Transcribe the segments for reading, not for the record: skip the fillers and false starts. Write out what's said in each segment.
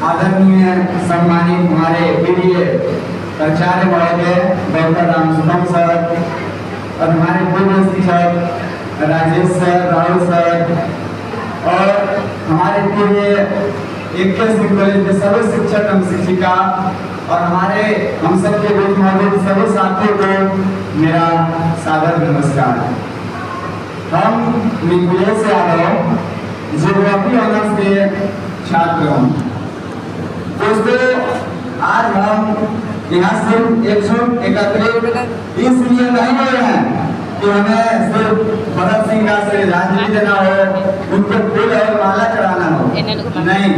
आदरणीय सम्मानित हमारे प्रिय प्राचार्य महोदय डॉक्टर राम शुभम सर और हमारे पूर्व शिक्षक राजेश सर, राहुल सर और हमारे प्रिय एक कॉलेज के सभी शिक्षक एवं शिक्षिका और हमारे हम सब के बीच मौजूद सभी साथियों को मेरा सादर नमस्कार। हम मिथिलेश यादव ज्योग्राफी ऑनर्स के छात्र हूँ। दोस्तों, आज हम यहाँ सिर्फ एकत्रित इसलिए नहीं हुए हैं कि हमें सिर्फ भगत सिंह का श्रद्धांजलि देना हो, उनको फूल और माला चढ़ाना हो, नहीं,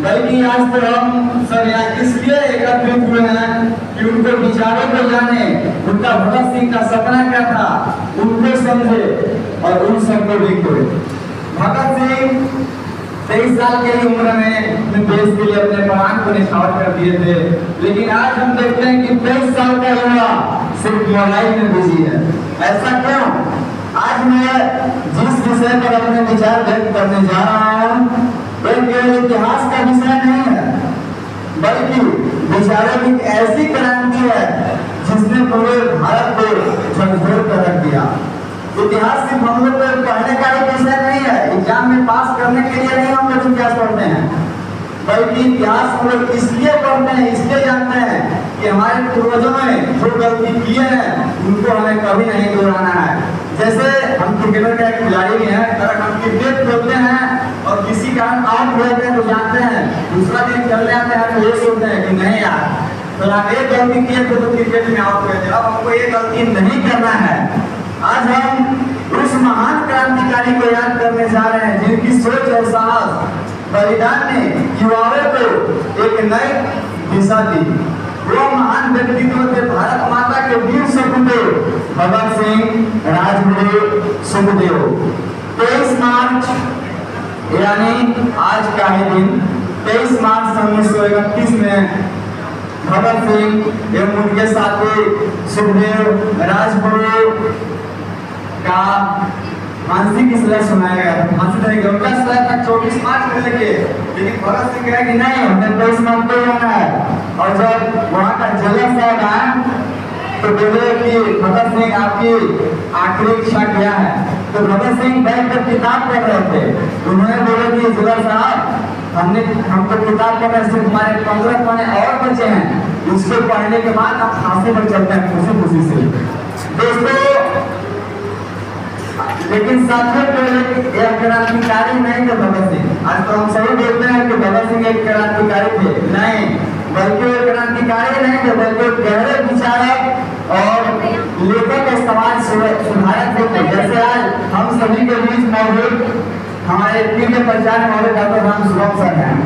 बल्कि आज तो हम सब यहाँ इसलिए एकत्रित हुए हैं कि उनको विचारों को जाने, उनका भगत सिंह का सपना क्या था उनको समझे और उन सबको भी खोए। भगत सिंह 23 साल की उम्र में देश के लिए अपने प्राण को न्यौछावर कर दिए थे, लेकिन आज हम देखते हैं कि 23 साल का युवा सिर्फ मोबाइल में बिजी है। ऐसा क्यों? आज मैं जिस विषय पर अपने विचार व्यक्त करने जा रहा हूँ वह केवल इतिहास का विषय नहीं है, बल्कि विचारों की ऐसी क्रांति है जिसने पूरे भारत को झकझोर कर रख दिया। इतिहास सिर्फ हम लोग को पढ़ने का एक विषय नहीं है, एग्जाम में पास करने के लिए नहीं हम लोग इतिहास पढ़ते हैं, बल्कि इतिहास हम लोग इसलिए पढ़ते हैं, इसलिए जानते हैं कि हमारे पूर्वजों ने जो गलती किए हैं उनको हमें कभी नहीं दोहराना है। जैसे हम क्रिकेटर का एक खिलाड़ी भी हैं, अगर हम क्रिकेट खेलते हैं और किसी कारण आउट हो जाते हैं तो जानते हैं, दूसरा दिन खेलने आते हैं तो ये सोचते हैं कि नहीं यार तो एक गलती किए थे तो क्रिकेट में आउट हुए थे, अब हमको ये गलती नहीं करना है। आज हम उस महान क्रांतिकारी को याद करने जा रहे हैं जिनकी सोच और साहस बलिदान ने युवाओं को एक नई दिशा दी। वो महान व्यक्तित्व थे भारत माता के वीर सपूत भगत सिंह, राजगुरु, सुखदेव। 23 मार्च यानी आज का ही दिन 23 मार्च 1931 में भगत सिंह एवं उनके साथी सुखदेव, राजगुरु का फांसी की सजा सुनाया गया। फांसी देंगे उनका सजा था 24 मार्च को लेके, लेकिन भगत सिंह कहा कि नहीं हमें 23 मार्च को जाना है। और जब वहाँ का जलस साहब आया तो बोले कि भगत सिंह आपकी आखिरी इच्छा क्या है? तो भगत सिंह बैठ कर किताब पढ़ रहे थे, उन्होंने बोले कि जलस साहब हमको किताब पढ़ने से हमारे 15 पन्ने और बचे हैं, उसको पढ़ने के बाद हम फांसी पर चलते हैं खुशी खुशी से। दोस्तों, लेकिन साथियों को एक क्रांतिकारी नहीं थे भगत सिंह। आज तो हम सभी बोलते हैं कि भगत सिंह एक क्रांतिकारी थे, नहीं, बल्कि वो क्रांतिकारी नहीं थे, बल्कि गहरे विचारक और लेखक और समाज सुधारक थे। जैसे आज हम सभी के बीच मौजूद हमारे प्रिय प्राचार्य महोदय डॉक्टर राम शुभम सर हैं।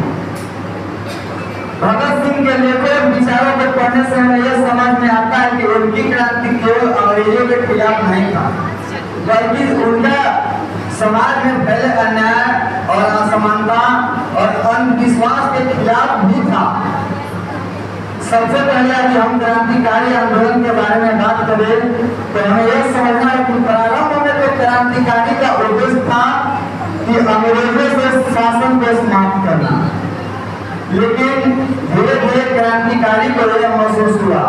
भगत सिंह के लेखक विचारों को पढ़ने से हमें यह समझ में आता है कि उनकी क्रांति केवल अंग्रेजों के खिलाफ नहीं था, बल्कि उनका समाज में फैले अन्याय और असमानता और अंधविश्वास के खिलाफ भी था। सबसे पहले यदि हम क्रांतिकारी आंदोलन के बारे में बात करें तो हमें यह समझना है कि प्रारंभ में तो क्रांतिकारी का उद्देश्य था कि अंग्रेजों से शासन को समाप्त करना, लेकिन धीरे धीरे क्रांतिकारी को यह महसूस हुआ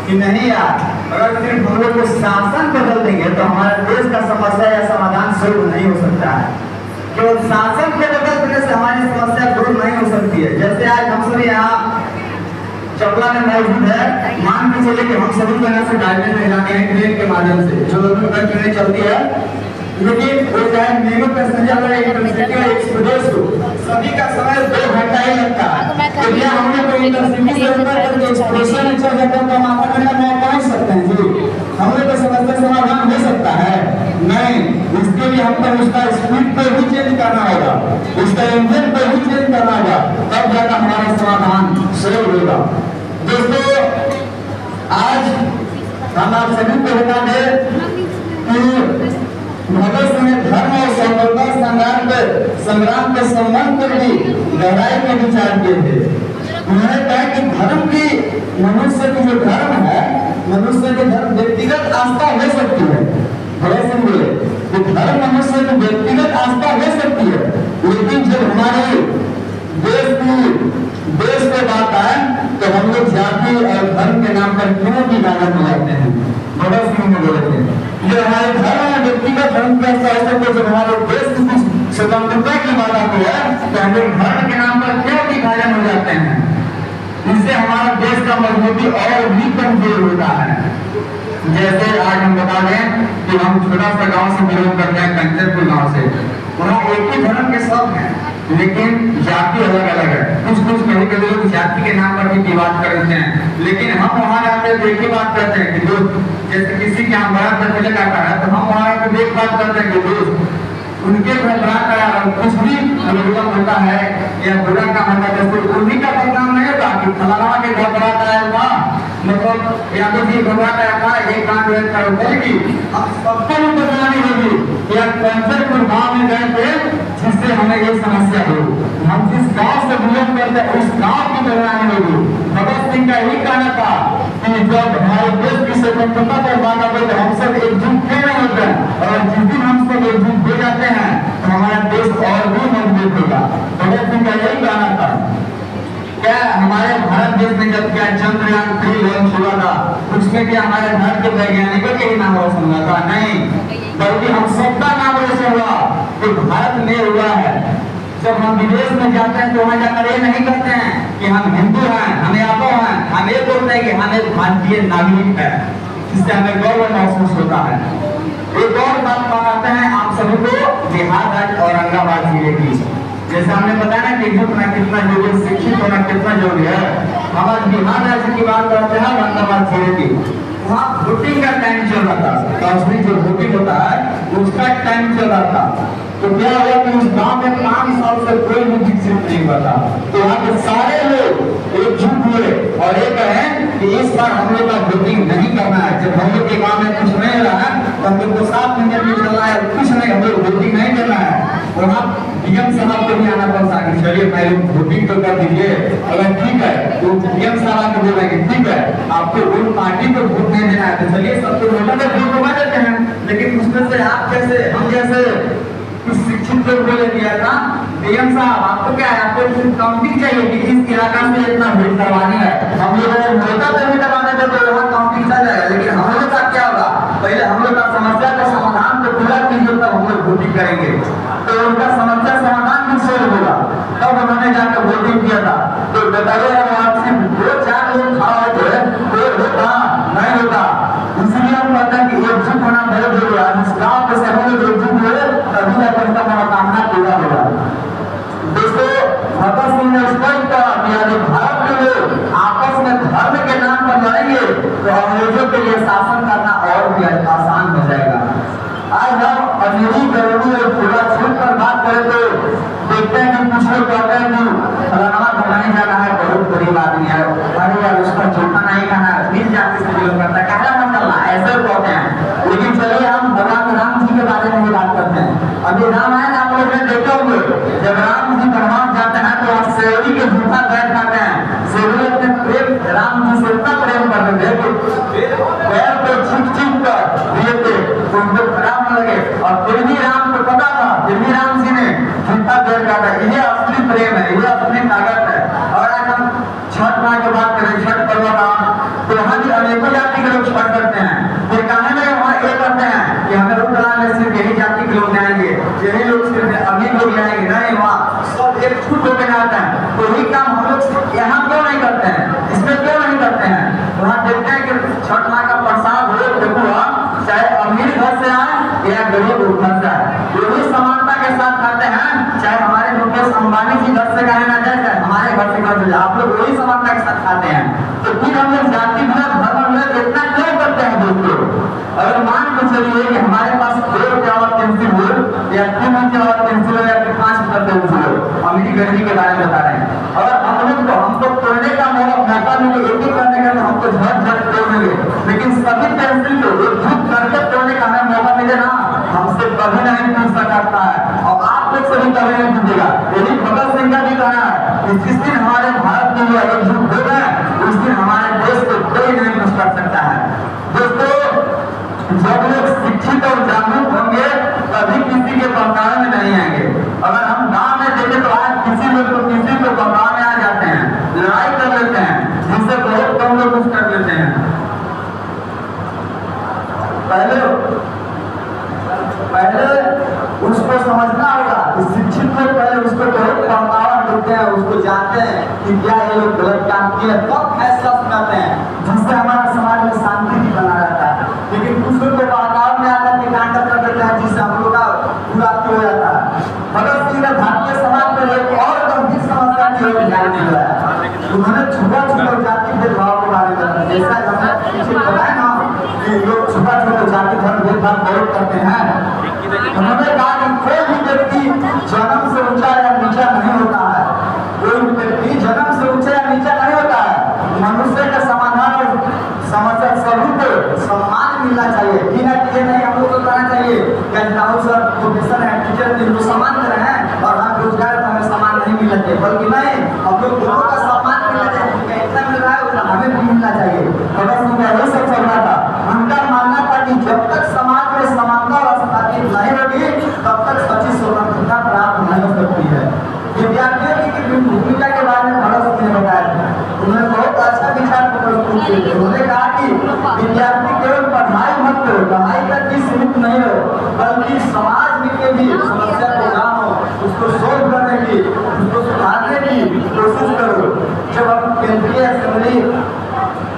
कि नहीं यार, अगर सिर्फ हम लोग को शासन बदल देंगे तो हमारे देश का समस्या या समाधान शुरू नहीं हो सकता है। केवल शासन के बदल देने से हमारी समस्या दूर नहीं हो सकती है। जैसे आज हम सभी यहाँ चपला में मौजूद है, मान के चलिए कि हम सभी यहाँ से गाड़ी में जाते हैं ट्रेन के माध्यम से, जो लोगों की ट्रेन चलती है, लेकिन वो चाहे मेमो पैसेंजर या इंटरसिटी या एक्सप्रेस हो, सभी का समय 2 घंटा ही लगता है। तो क्या हम लोग को इंटरसिटी से करके एक्सप्रेस में चल जाता है तो हम आधा घंटा में पहुंच सकते हैं जी? हम लोग को समस्या समाधान हो सकता है? नहीं, इसके लिए हमको उसका स्पीड पर भी चेंज करना होगा, उसका इंजन पर भी चेंज करना होगा, तब जाकर हमारा समाधान शुरू होगा। दोस्तों, आज हम आप सभी को बता दें कि भगत सिंह ने धर्म और स्वतंत्रता संग्राम के संबंध पर भी गहराई के विचार किए थे। उन्होंने कहा कि धर्म की मनुष्य की जो धर्म है, मनुष्य की धर्म व्यक्तिगत आस्था हो सकती है। भगत सिंह बोले कि धर्म मनुष्य की व्यक्तिगत आस्था हो सकती है, लेकिन जब हमारे देश की जाति और धर्म के नाम पर क्यों विभाजन हो जाते हैं? भगत सिंह ने बोले थे ये हमारे धर्म और व्यक्तिगत धर्म के ऐसे को जब हमारे देश की स्वतंत्रता की बात आती है तो हम लोग धर्म के नाम पर क्यों विभाजन हो जाते हैं? इससे हमारा देश का मजबूती और भी कमजोर होता है। जैसे आज हम बता दें कि हम छोटा सा गांव से बिलोंग करते हैं, कंचनपुर गांव से। वहाँ एक ही धर्म के सब हैं लेकिन जाति अलग अलग है। कुछ कभी लोग जाति के नाम पर भी विवाद करते हैं, लेकिन हम वहाँ जाते हैं एक ही बात करते हैं कि दोस्त, जैसे किसी के यहाँ बड़ा तिलक आता है तो हम वहाँ पे एक बात करते हैं कि दोस्त उनके घर बड़ा का कुछ भी प्रॉब्लम होता है या बुरा काम होता है जैसे उन्हीं का बदनाम नहीं होता कि फलाना के घर बड़ा आया हुआ मतलब या तो जी घबरा गया था एक काम होगी अब सबको भी बदनामी होगी या कंचनपुर गाँव में गए थे जिससे हमें ये समस्या हो। हम जिस गांव से बिलोंग करते हैं उस गांव की बदनामी होगी। भगत सिंह का यही कहना था कि जब हमारे देश की स्वतंत्रता पर बात आती है तो हम सब एकजुट क्यों नहीं होते हैं और जिस दिन हम सब एकजुट हो जाते हैं तो हमारा देश और भी मजबूत होगा। भगत सिंह का यही कहना था। क्या हमारे भारत देश में जब क्या चंद्रयान-3 लॉन्च हुआ था उसमें क्या हमारे भारत के वैज्ञानिकों के ही नाम रोशन हुआ था? नहीं, बल्कि हम सबका नाम रोशन हुआ तो भारत में हुआ है। जब हम विदेश में जाते हैं तो वहाँ जाकर ये नहीं कहते हैं कि हम हिंदू हैं, हम यादव हैं, हम ये बोलते हैं कि हम एक भारतीय नागरिक है, जिससे हमें गर्व महसूस होता है। एक और बात बताते हैं आप सभी को बिहार राज्य औरंगाबाद जिले की। जैसे हमने बताया ना कि होना कितना जरूरी, शिक्षित होना कितना जरूरी है। हमारे बिहार राज्य की बात करते हैं औरंगाबाद जिले की। वहाँ वोटिंग का टाइम चल रहा था, काउंसिल जो वोटिंग होता है उसका टाइम चल रहा था। तो क्या हुआ कि उस गांव में 5 साल से कोई भी विकसित नहीं हुआ था। तो यहाँ के सारे लोग एकजुट हुए और ये कहें कि इस बार हम लोग का वोटिंग नहीं करना है। जब हम लोग के गाँव में कुछ नहीं रहा है तो हम लोग को साफ इंटरव्यू चला है, कुछ नहीं, हम लोग वोटिंग नहीं करना है। वहाँ डीएम साहब को भी आना पड़ता है कि चलिए पहले वोटिंग तो कर दीजिए। अगर ठीक है तो डीएम साहब को बोलेंगे ठीक है आपको उन पार्टी को वोट नहीं देना है तो चलिए सबको वोटर में वोट करवा देते हैं। लेकिन उसमें से आप जैसे हम जैसे कुछ शिक्षित लोग बोले दिया था डीएम साहब आपको क्या है, आपको काउंटिंग चाहिए कि इस इलाका में इतना वोट करवानी है। हम लोग वोटर भी करवाने थे तो वहाँ काउंटिंग चल जाएगा, लेकिन हम लोग का क्या होगा, पहले हम लोग का समस्या का समाधान तो पूरा कीजिए तब हम लोग वोटिंग करेंगे। तो उनका समस्या समाधान भी सोल्व होगा, तब उन्होंने जाकर वोटिंग किया था। तो बताइए आपसे 2-4 लोग खड़ा होते तो होता नहीं होता। इसलिए हम कहते हैं कि एकजुट होना बहुत जरूरी है। इस गाँव के सभी लोग एकजुट हुए तभी जाकर उसका मनोकामना पूरा होगा। दोस्तों भगत सिंह ने स्पष्ट कहा कि यदि भारत के लोग आपस में धर्म के नाम पर लड़ेंगे तो अंग्रेजों के लिए शासन करना और भी आसान हो जाएगा। आज हम अमीरी गरीबी और पूरा छूट पर बात करें तो देखते हैं कि कुछ लोग कहते हैं कि फलाना घुमाने जाना है, बहुत गरीब आदमी है, अरे यार उसका छोटा नहीं खाना, मिल जाती से बिलोंग करता है, कहना मत चलना, ऐसे कहते हैं। लेकिन चलिए हम भगवान राम जी के बारे में बात करते हैं। अभी रामायण आप लोग ने देखा होंगे, जब राम जी वनवास जाते हैं तो आप सेवरी के जूता पैर खाते हैं। सेवरी अपने प्रेम राम जी से इतना प्रेम करते थे कि पैर पे छींक कर दिए थे, उनको खराब न लगे, और फिर भी राम को पता था, फिर भी राम जी ने जूता पैर काटा। ये असली प्रेम है, ये असली ताकत है। और आज हम छठ माह की बात करें, छठ पर्व का, तो वहाँ भी अनेकों जाति के लोग छठ करते हैं। फिर कहने लगे वहाँ ये करते हैं कि हमें रुद्रला में सिर्फ यही जाति के लोग जाएंगे, यही लोग सिर्फ अमीर लोग जाएंगे, नहीं, वहाँ सब एक छूट होकर जाते हैं। तो यही काम हम लोग यहाँ क्यों नहीं करते हैं, इसमें क्यों नहीं करते हैं? वहाँ देखते हैं कि छठ माह का प्रसाद हो ठेकुआ, चाहे अमीर घर से आए या गरीब घर से आए, यही समानता के साथ खाते हैं। चाहे हमारे मुकेश अंबानी जी घर से खाए ना जाए, चाहे हमारे घर से खाते, आप लोग वही समानता के साथ खाते हैं। तो फिर हम लोग जाति भेद धर्म भेद इतना क्यों करते हैं दोस्तों? अगर मान के चलिए कि हमारे पास 2 रुपया वाला पेंसिल हो या 3 रुपया वाला पेंसिल हो या 5 रुपया पेंसिल हो, अमीरी गरीबी के बारे में बता रहे हैं। अगर हम लोग को हमको तोड़ने का मौका मिले, एक ही करने का, तो हमको झट तोड़ देंगे। लेकिन सभी पेंसिल को एकजुट करके तोड़ने का हमें मौका मिले ना, हमसे कभी नहीं टूट सकता है और आप लोग से भी कभी नहीं टूटेगा। यही भगत सिंह का भी कहना है कि जिस दिन हमारे भारत के लिए एकजुट हो गए उस दिन हमारे देश को कोई नहीं कुछ कर सकता है। दोस्तों जब लोग शिक्षित और जागरूक होंगे तभी किसी के बहकावे में नहीं आएंगे। अगर हम गांव में देखें तो आज किसी लोग तो किसी को बहकावे में आ जाते हैं, लड़ाई कर लेते हैं, जिससे बहुत कम लोग जानते हैं कि क्या ये लोग गलत काम किए, तब फैसला सुनाते हैं, जिससे हमारा समाज में शांति भी बना रहता है। लेकिन कुछ लोग बहकाव में आकर के कांड कर देते हैं, जिससे हम लोग का पूरा हो जाता है। भगत सिंह ने भारतीय समाज में एक और गंभीर समस्या की ओर ध्यान दिया है। उन्होंने छुपा जाति भेदभाव के बारे में, जैसा हमने पीछे बताया ना कि लोग छुपा जाति धर्म भेदभाव बहुत करते हैं, उन्होंने कहा कि कोई भी व्यक्ति जन्म से ऊंचा या नीचा नहीं होता है, कोई भी व्यक्ति जन्म से ऊंचा या नीचा नहीं होता है। मनुष्य का समाधान और समस्या सभी को सम्मान मिलना चाहिए, बिना किए नहीं हम लोग को करना चाहिए। क्या राहुल सर प्रोफेसर है, टीचर जिनको सम्मान कर रहे हैं और हम रोजगार तो हमें सम्मान नहीं मिलना चाहिए, बल्कि नहीं हम लोग दोनों का सम्मान मिलना चाहिए। इतना मिल रहा है उतना हमें भी मिलना चाहिए। भगत सिंह का यही सब चल रहा था। उनका मानना था कि जब तक समाज में समानता स्थापित नहीं होगी तब तक सच्ची स्वतंत्रता प्राप्त नहीं हो सकती है। विद्यार्थियों की भूमिका के बारे में भगत सिंह ने बताया, उन्होंने बहुत अच्छा विचार प्रस्तुत किए थे। उन्होंने कहा कि विद्यार्थी केवल पढ़ाई मत करो, पढ़ाई तक ही सीमित नहीं हो, बल्कि समाज में के भी समस्या को जानो, उसको सोल्व करने की, उसको सुधारने की कोशिश करो। जब हम केंद्रीय असेंबली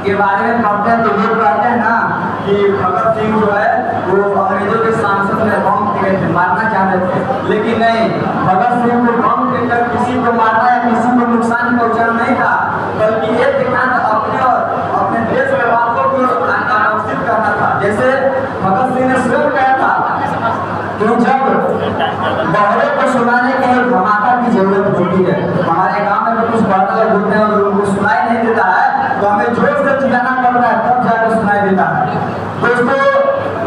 के बारे में पढ़ते हैं तो लोग कहते हैं ना कि भगत सिंह जो है वो अंग्रेजों के सांसद में बम फेंक थे, मारना चाहते थे, लेकिन नहीं, भगत सिंह को बम फेंककर किसी को मारना या किसी को नुकसान पहुंचाना नहीं था, बल्कि ये देखना था अपने और अपने देश के वालों को आकर्षित करना था। जैसे भगत सिंह ने स्वयं कहा था कि जब बहरे को सुनाने के लिए धमाका की जरूरत होती है, हमारे गांव में कुछ बड़ा लोग होते हैं और उनको सुनाई नहीं देता है तो हमें जोर से चिल्लाना पड़ता है, तब जाकर सुनाई देता है। दोस्तों,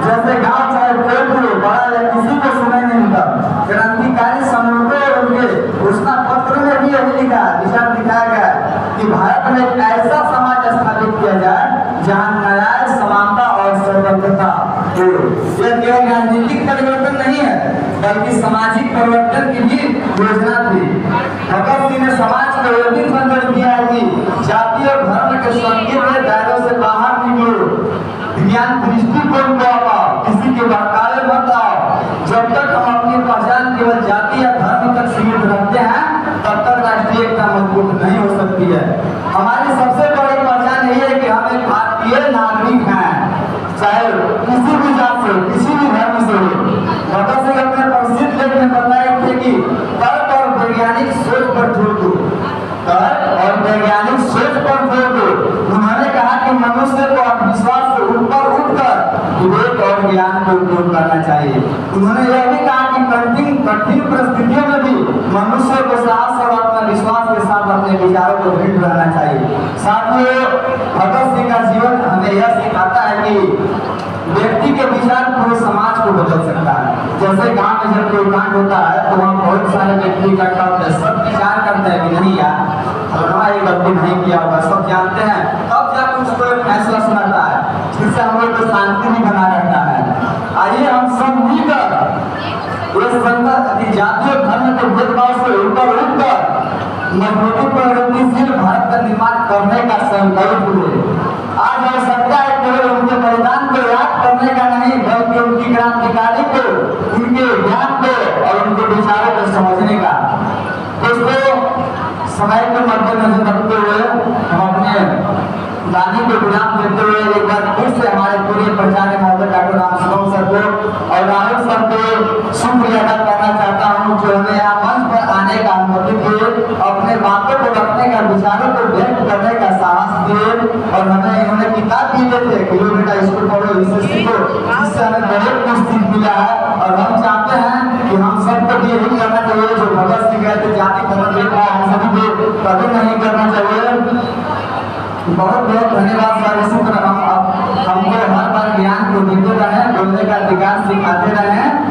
जैसे गांव चाहे कोई बड़ा या किसी को सुनाई नहीं देता, क्रांतिकारी समूहों और उनके घोषणा पत्र में भी यही लिखा है, विचार दिखाया गया कि भारत में एक ऐसा समाज स्थापित किया जाए जहां न्याय, समानता और स्वतंत्रता हो। यह केवल राजनीतिक परिवर्तन नहीं है बल्कि सामाजिक परिवर्तन की भी योजना थी। भगत सिंह ने समाज को यह भी संदेश दिया है कि जाति और धर्म के संकीर्ण दायरों से बाहर निकलो, ज्ञान दृष्टिकोण को अपनाओ, किसी के बहकावे मत आओ। जब तक हम अपनी पहचान केवल जाति या धर्म तक सीमित रखते हैं तब तक राष्ट्रीय एकता मजबूत नहीं हो सकती है। हमारी सबसे बड़ी पहचान यही है कि हम एक भारतीय नागरिक हैं, चाहे किसी भी जात से, किसी भी धर्म से हो। भगत सिंह अपने प्रसिद्ध लेख में बताए थे कि तर्क और वैज्ञानिक सोच पर जोर दो, तर्क और वैज्ञानिक सोच पर जोर दो। उन्होंने कहा कि मनुष्य को अंधविश्वास से ऊपर उठकर विवेक और ज्ञान को उपयोग करना चाहिए। उन्होंने यह भी कहा कि कठिन परिस्थितियों में भी मनुष्य को साहस और आत्मविश्वास के साथ अपने विचारों को दृढ़ रहना चाहिए। साथियों, भगत सिंह का जीवन हमें यह सिखाता है कि व्यक्ति के विचार पूरे समाज को बदल सकता है। जैसे गांव में जब कोई कांड होता है तो वहाँ बहुत सारे व्यक्ति इकट्ठा होते हैं, सब विचार करते हैं कि नहीं यार हमारा ये गलती नहीं किया होगा, सब जानते हैं, तब जाकर उसको एक फैसला सुनाता है, जिससे हम लोग को शांति भी बना रहता है। आइए हम सब मिलकर जाति और धर्म के भेदभाव से ऊपर उठकर मजबूत प्रगतिशील भारत का निर्माण करने का संकल्प ले। आज आवश्यकता है केवल उनके बलिदान को याद करने का नहीं, बल्कि उनकी क्रांतिकारी को, उनके ज्ञान को और उनके विचारों को समझने का। दोस्तों, समय को मद्देनजर रखते हुए हम अपने वाणी को विराम देते हुए एक बार फिर से हमारे पूरे प्रचार्य महोदय डॉक्टर रामशुभम सर को और राहुल सर को शुक्रिया अदा करना चाहता हूँ, जो हमें यहाँ मंच पर आने का अनुमति दिए, अपने बातों को रखने का, विचारों को व्यक्त करने का साहस दिए और हमें इन्होंने किताब भी दिए थे किलोमीटर स्कूल पढ़ो इससे सीखो, जिससे हमें बहुत कुछ सीख मिला है। और हम चाहते हैं कि हम सबको भी यही करना चाहिए जो भगत सिंह कहते जाति धर्म भेदभाव हम सभी को कभी नहीं करना चाहिए। बहुत बहुत धन्यवाद सर। इसी तरह हम हमको हर बार ज्ञान को देते रहें, बोलने का अधिकार सिखाते रहें।